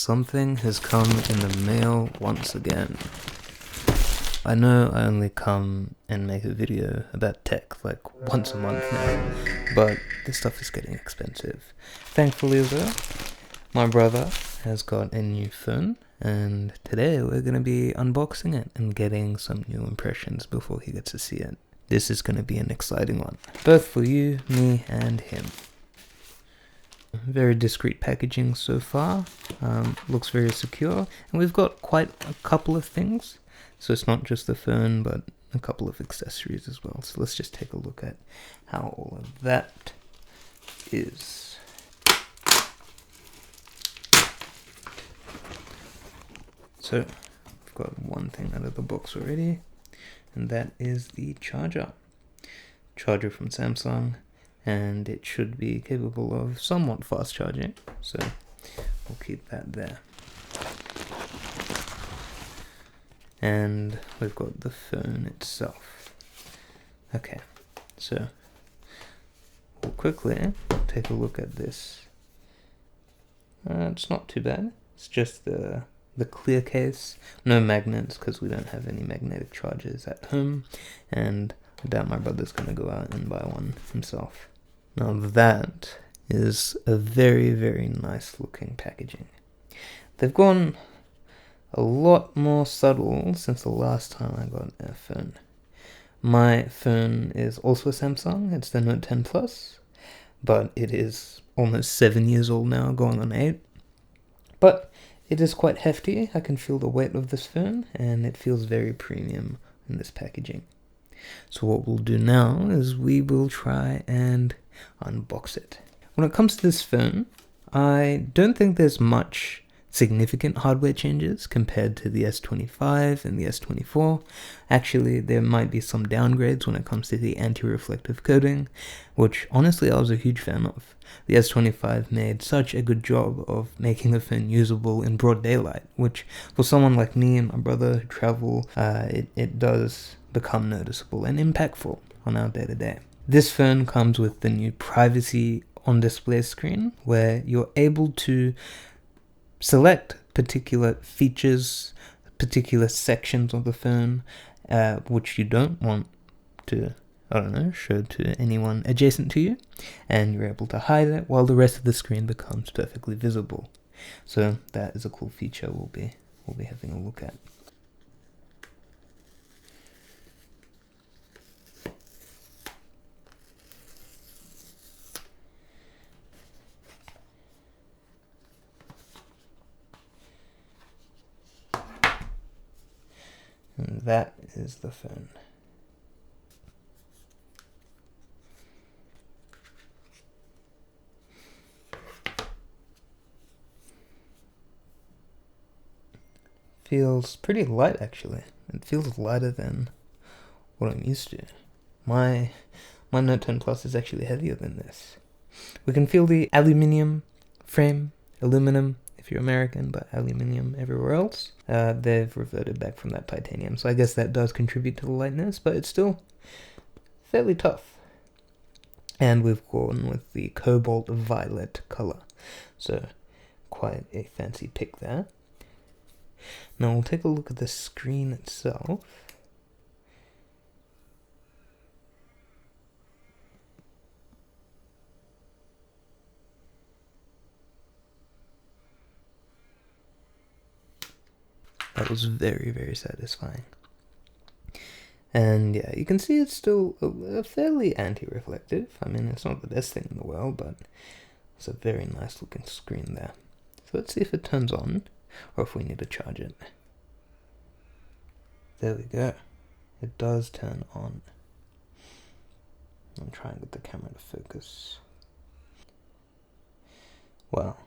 something has come in the mail once again. I know I only come and make a video about tech like once a month now, but this stuff is getting expensive. Thankfully though, my brother has got a new phone, and today we're going to be unboxing it and getting some new impressions before he gets to see it. This is going to be an exciting one, both for you, me, and him. Very discreet packaging so far, looks very secure, and we've got quite a couple of things, so it's not just the phone but a couple of accessories as well. So let's just take a look at how all of that is. So we've got one thing out of the box already, and that is the charger from Samsung. And it should be capable of somewhat fast charging, so we'll keep that there. And we've got the phone itself. Okay, so we'll quickly take a look at this. It's not too bad. It's just the clear case, no magnets because we don't have any magnetic chargers at home, and I doubt my brother's gonna go out and buy one himself. Now that is a very, very nice looking packaging. They've gone a lot more subtle since the last time I got a phone. My phone is also a Samsung, it's the Note 10 Plus, but it is almost 7 years old now, going on 8. But it is quite hefty. I can feel the weight of this phone, and it feels very premium in this packaging. So what we'll do now is we will try and unbox it. When it comes to this phone, I don't think there's much significant hardware changes compared to the S25 and the S24. Actually, there might be some downgrades when it comes to the anti-reflective coating, which honestly I was a huge fan of. The S25 made such a good job of making the phone usable in broad daylight, which for someone like me and my brother who travel, it does become noticeable and impactful on our day-to-day. This phone comes with the new privacy on display screen, where you're able to select particular features, particular sections of the phone, which you don't want to, show to anyone adjacent to you, and you're able to hide it while the rest of the screen becomes perfectly visible. So that is a cool feature we'll be having a look at. And that is the phone. Feels pretty light actually. It feels lighter than what I'm used to. My Note 10 Plus is actually heavier than this. We can feel the aluminium frame, aluminum if you're American, but aluminium everywhere else. They've reverted back from that titanium, so I guess that does contribute to the lightness, but it's still fairly tough. And we've gone with the cobalt violet color, so quite a fancy pick there. Now we'll take a look at the screen itself. That was very, very satisfying. And yeah, you can see it's still a fairly anti-reflective. I mean, it's not the best thing in the world, but it's a very nice looking screen there. So let's see if it turns on, or if we need to charge it. There we go. It does turn on. I'm trying to get the camera to focus. Wow,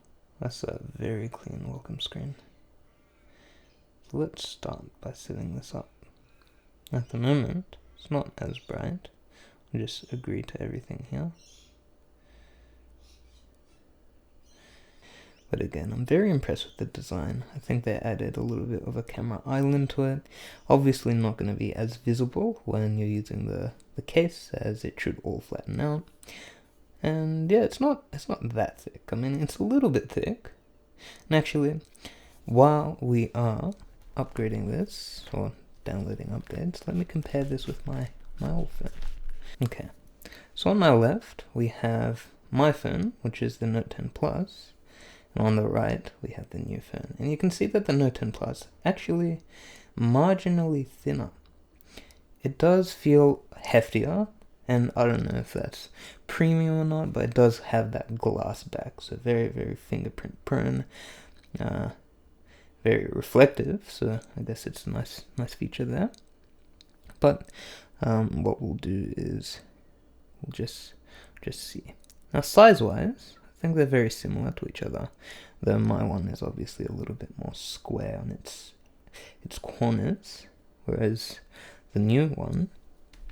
that's a very clean welcome screen. So let's start by setting this up. At the moment, it's not as bright. I'll just agree to everything here. But again, I'm very impressed with the design. I think they added a little bit of a camera island to it. Obviously not going to be as visible when you're using the case, as it should all flatten out. And yeah, it's not that thick. I mean, it's a little bit thick, And actually, while we are upgrading this, or downloading updates, let me compare this with my old phone. Okay, so on my left, we have my phone, which is the Note 10 Plus, and on the right, we have the new phone. And you can see that the Note 10 Plus actually marginally thinner. It does feel heftier, and I don't know if that's premium or not, but it does have that glass back, so very, very fingerprint prone, very reflective, so I guess it's a nice feature there. But what we'll do is we'll just see. Now size-wise, I think they're very similar to each other, though my one is obviously a little bit more square on its corners, whereas the new one,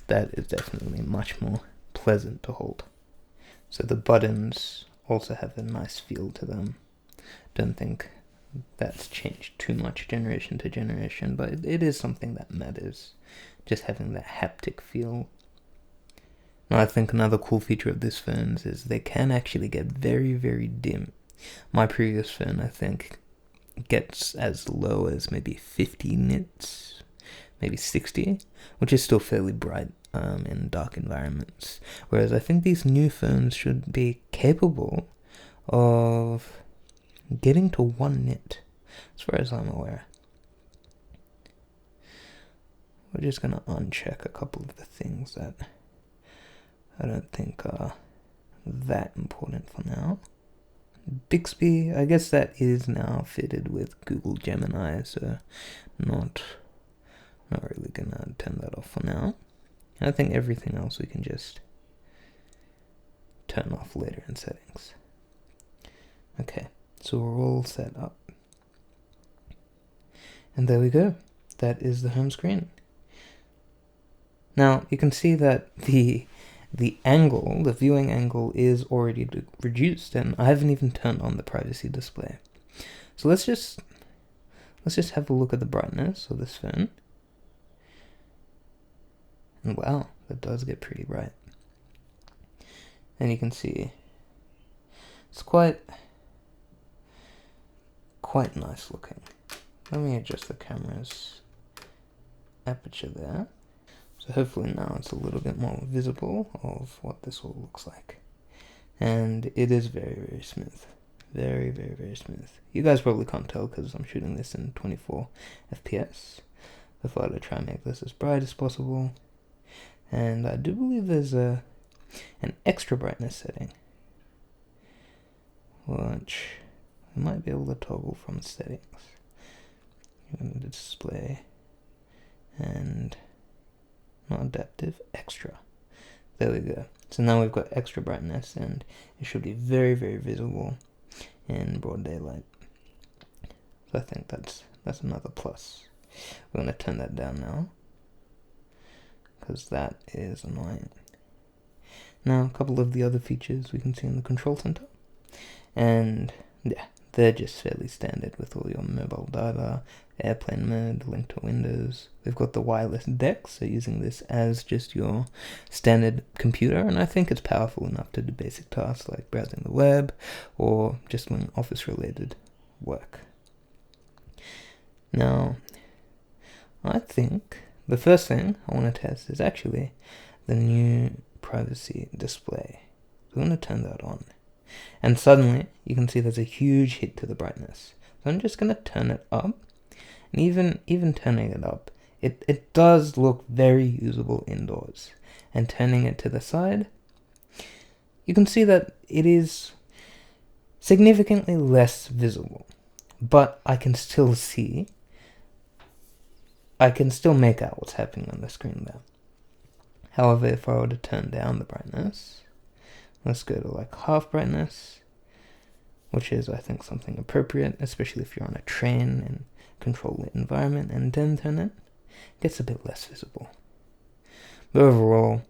that is definitely much more pleasant to hold. So the buttons also have a nice feel to them. Don't think that's changed too much generation to generation, but it is something that matters, just having that haptic feel. Now I think another cool feature of this phone is they can actually get very, very dim. My previous phone, I think, gets as low as maybe 50 nits, maybe 60, which is still fairly bright in dark environments. Whereas I think these new phones should be capable of getting to 1 nit, as far as I'm aware. We're just going to uncheck a couple of the things that I don't think are that important for now. Bixby, I guess that is now fitted with Google Gemini, so not really gonna turn that off for now. I think everything else we can just turn off later in settings. Okay, so we're all set up. And there we go. That is the home screen. Now, you can see that the angle, the viewing angle, is already reduced, and I haven't even turned on the privacy display. So let's just have a look at the brightness of this phone. And wow, that does get pretty bright. And you can see it's quite nice looking. Let me adjust the camera's aperture there. So hopefully now it's a little bit more visible of what this all looks like. And it is very, very smooth. Very, very, very smooth. You guys probably can't tell because I'm shooting this in 24 FPS. I thought I'd try and make this as bright as possible. And I do believe there's an extra brightness setting, which I might be able to toggle from settings. Display and not adaptive, extra. There we go. So now we've got extra brightness, and it should be very, very visible in broad daylight. So I think that's another plus. We're going to turn that down now, because that is annoying. Now, a couple of the other features we can see in the control center, and yeah, they're just fairly standard with all your mobile data, airplane mode, link to Windows. We've got the YESDEX, so using this as just your standard computer, and I think it's powerful enough to do basic tasks like browsing the web or just doing office-related work. Now, I think the first thing I want to test is actually the new privacy display. We're going to turn that on. And suddenly, you can see there's a huge hit to the brightness. So I'm just going to turn it up. And even turning it up, it does look very usable indoors. And turning it to the side, you can see that it is significantly less visible. But I can still make out what's happening on the screen there. However, if I were to turn down the brightness, let's go to like half brightness, which is, I think, something appropriate, especially if you're on a train and controlled environment, and then turn it gets a bit less visible. But overall,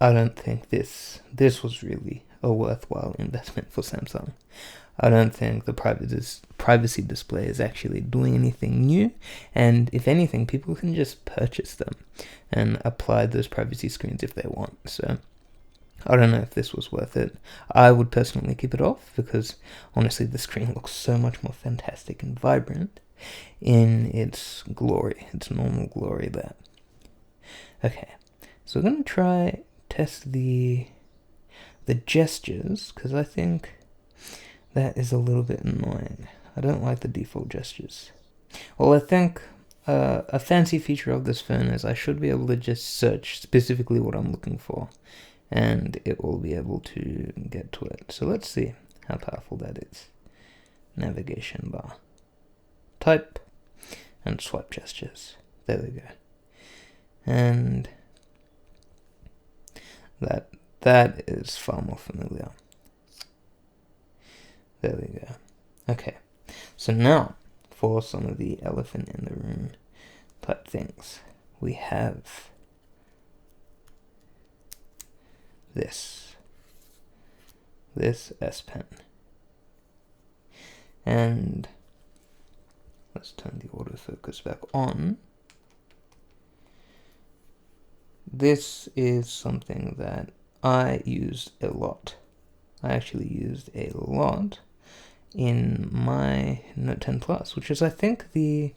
I don't think this was really a worthwhile investment for Samsung. I don't think the privacy display is actually doing anything new, and if anything, people can just purchase them and apply those privacy screens if they want. So I don't know if this was worth it. I would personally keep it off because honestly the screen looks so much more fantastic and vibrant in its glory, its normal glory there. Okay, so we're going to try test the gestures, because I think that is a little bit annoying. I don't like the default gestures. Well, I think a fancy feature of this phone is I should be able to just search specifically what I'm looking for, and it will be able to get to it. So let's see how powerful that is. Navigation bar. Type and swipe gestures. There we go. And that is far more familiar. There we go. Okay, so now for some of the elephant in the room type things, we have this S Pen, and let's turn the autofocus back on. This is something that I used a lot. I actually used a lot in my Note 10 Plus, which is, I think, the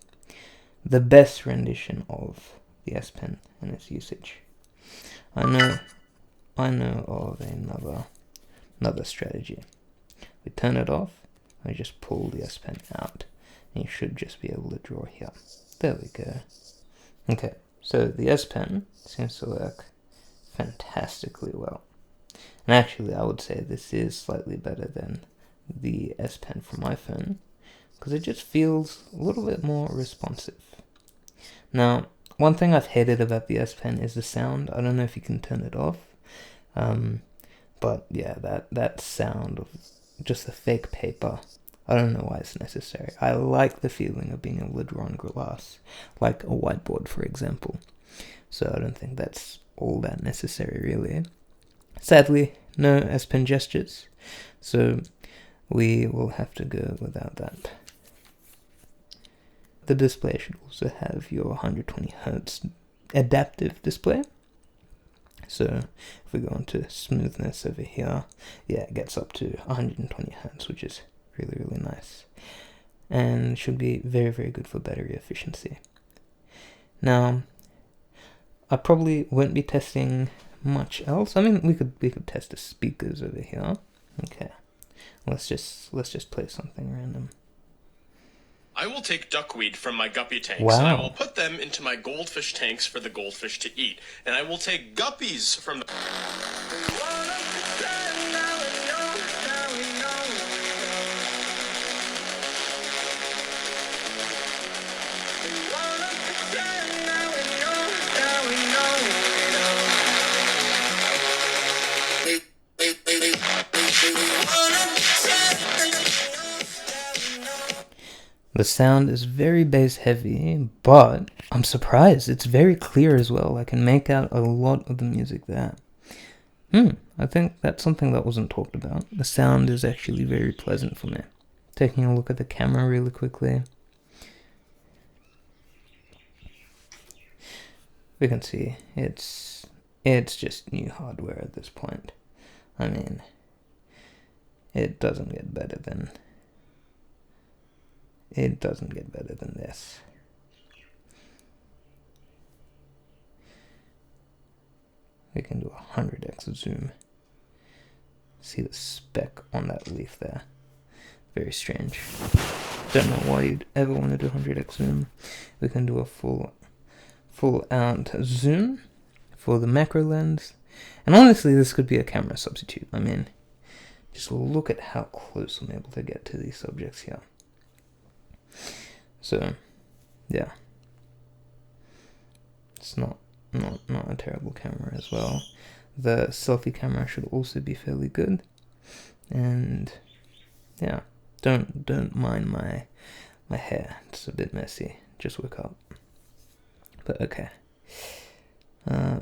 best rendition of the S Pen and its usage. I know of another strategy. We turn it off, I just pull the S Pen out, and you should just be able to draw here. There we go. Okay, so the S Pen seems to work fantastically well. And actually, I would say this is slightly better than the S Pen from my phone, because it just feels a little bit more responsive. Now, one thing I've hated about the S Pen is the sound. I don't know if you can turn it off, but yeah, that sound of just the fake paper, I don't know why it's necessary. I like the feeling of being able to draw on glass, like a whiteboard, for example. So I don't think that's all that necessary, really. Sadly, no S Pen gestures, so we will have to go without that. The display should also have your 120 Hz adaptive display. So if we go into smoothness over here, yeah, it gets up to 120 Hz, which is really, really nice. And should be very, very good for battery efficiency. Now, I probably won't be testing much else. I mean, we could test the speakers over here. Okay, let's just play something random. I will take duckweed from my guppy tanks, Wow. and I will put them into my goldfish tanks for the goldfish to eat. And I will take guppies from the... The sound is very bass heavy, but I'm surprised. It's very clear as well. I can make out a lot of the music there. I think that's something that wasn't talked about. The sound is actually very pleasant for me. Taking a look at the camera really quickly. We can see it's just new hardware at this point. I mean, it doesn't get better than this. We can do 100x zoom. See the speck on that leaf there. Very strange. Don't know why you'd ever want to do 100x zoom. We can do a full out zoom for the macro lens. And honestly, this could be a camera substitute. I mean, just look at how close I'm able to get to these subjects here. So, yeah. It's not a terrible camera as well. The selfie camera should also be fairly good. And yeah, don't mind my hair. It's a bit messy. Just woke up. But okay.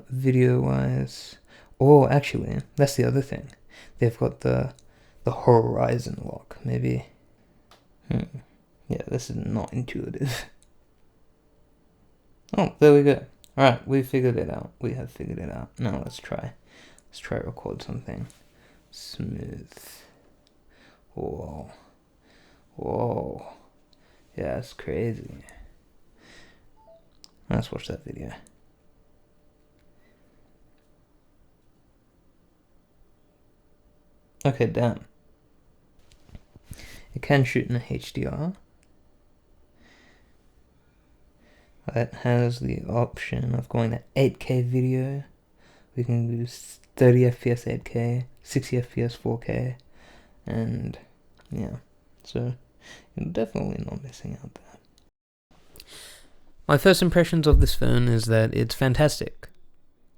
Video wise, actually, that's the other thing. They've got the horizon lock. Maybe. Yeah, this is not intuitive. Oh, there we go. Alright, we figured it out. We have figured it out. Now let's try Let's try to record something smooth. Whoa. Whoa. Yeah, that's crazy. Let's watch that video. Okay, damn. It can shoot in a HDR. It has the option of going to 8K video. We can do 30 FPS 8K, 60 FPS 4K, and yeah, so you're definitely not missing out there. My first impressions of this phone is that it's fantastic.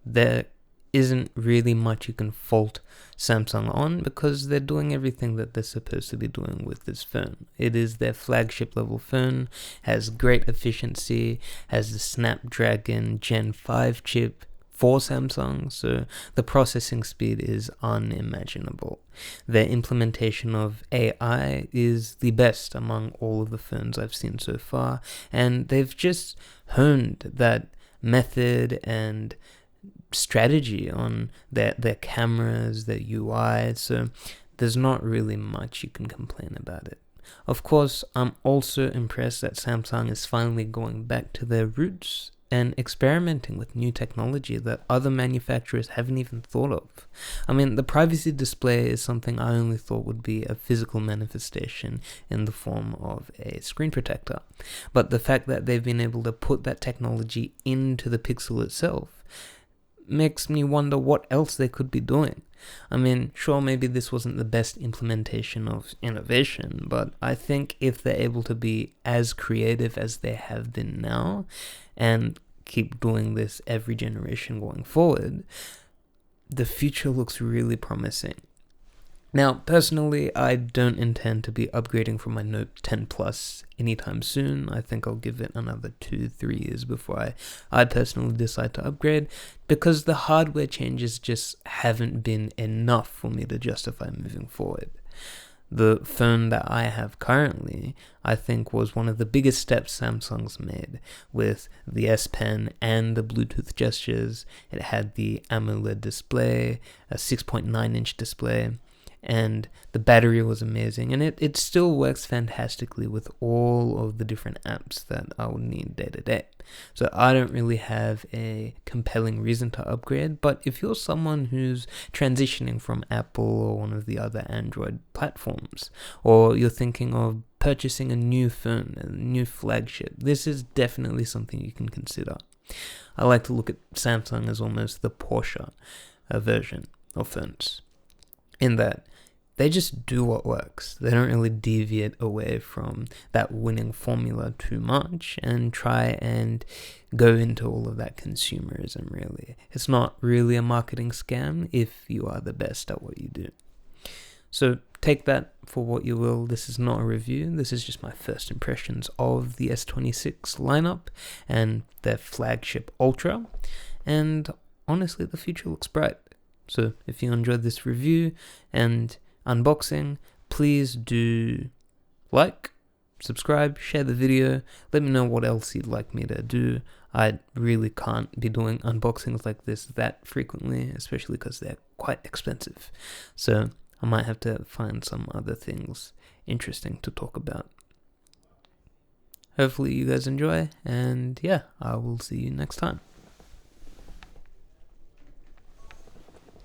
There isn't really much you can fault Samsung on because they're doing everything that they're supposed to be doing with this phone. It is their flagship level phone, has great efficiency, has the Snapdragon Gen 5 chip for Samsung, so the processing speed is unimaginable. Their implementation of AI is the best among all of the phones I've seen so far, and they've just honed that method and strategy on their cameras, their UI, so there's not really much you can complain about it. Of course, I'm also impressed that Samsung is finally going back to their roots and experimenting with new technology that other manufacturers haven't even thought of. I mean, the privacy display is something I only thought would be a physical manifestation in the form of a screen protector. But the fact that they've been able to put that technology into the Pixel itself makes me wonder what else they could be doing. I mean, sure, maybe this wasn't the best implementation of innovation, but I think if they're able to be as creative as they have been now, and keep doing this every generation going forward, the future looks really promising. Now, personally, I don't intend to be upgrading from my Note 10 Plus anytime soon. I think I'll give it another 2-3 years before I personally decide to upgrade, because the hardware changes just haven't been enough for me to justify moving forward. The phone that I have currently, I think, was one of the biggest steps Samsung's made, with the S Pen and the Bluetooth gestures. It had the AMOLED display, a 6.9-inch display, and the battery was amazing, and it still works fantastically with all of the different apps that I would need day to day. So I don't really have a compelling reason to upgrade, but if you're someone who's transitioning from Apple or one of the other Android platforms, or you're thinking of purchasing a new phone, a new flagship, this is definitely something you can consider. I like to look at Samsung as almost the Porsche version of phones, in that they just do what works. They don't really deviate away from that winning formula too much and try and go into all of that consumerism, really. It's not really a marketing scam if you are the best at what you do. So take that for what you will. This is not a review. This is just my first impressions of the S26 lineup and their flagship Ultra. And honestly, the future looks bright. So if you enjoyed this review and unboxing, please do like, subscribe, share the video, let me know what else you'd like me to do. I really can't be doing unboxings like this that frequently, especially because they're quite expensive. So I might have to find some other things interesting to talk about. Hopefully you guys enjoy, and yeah, I will see you next time.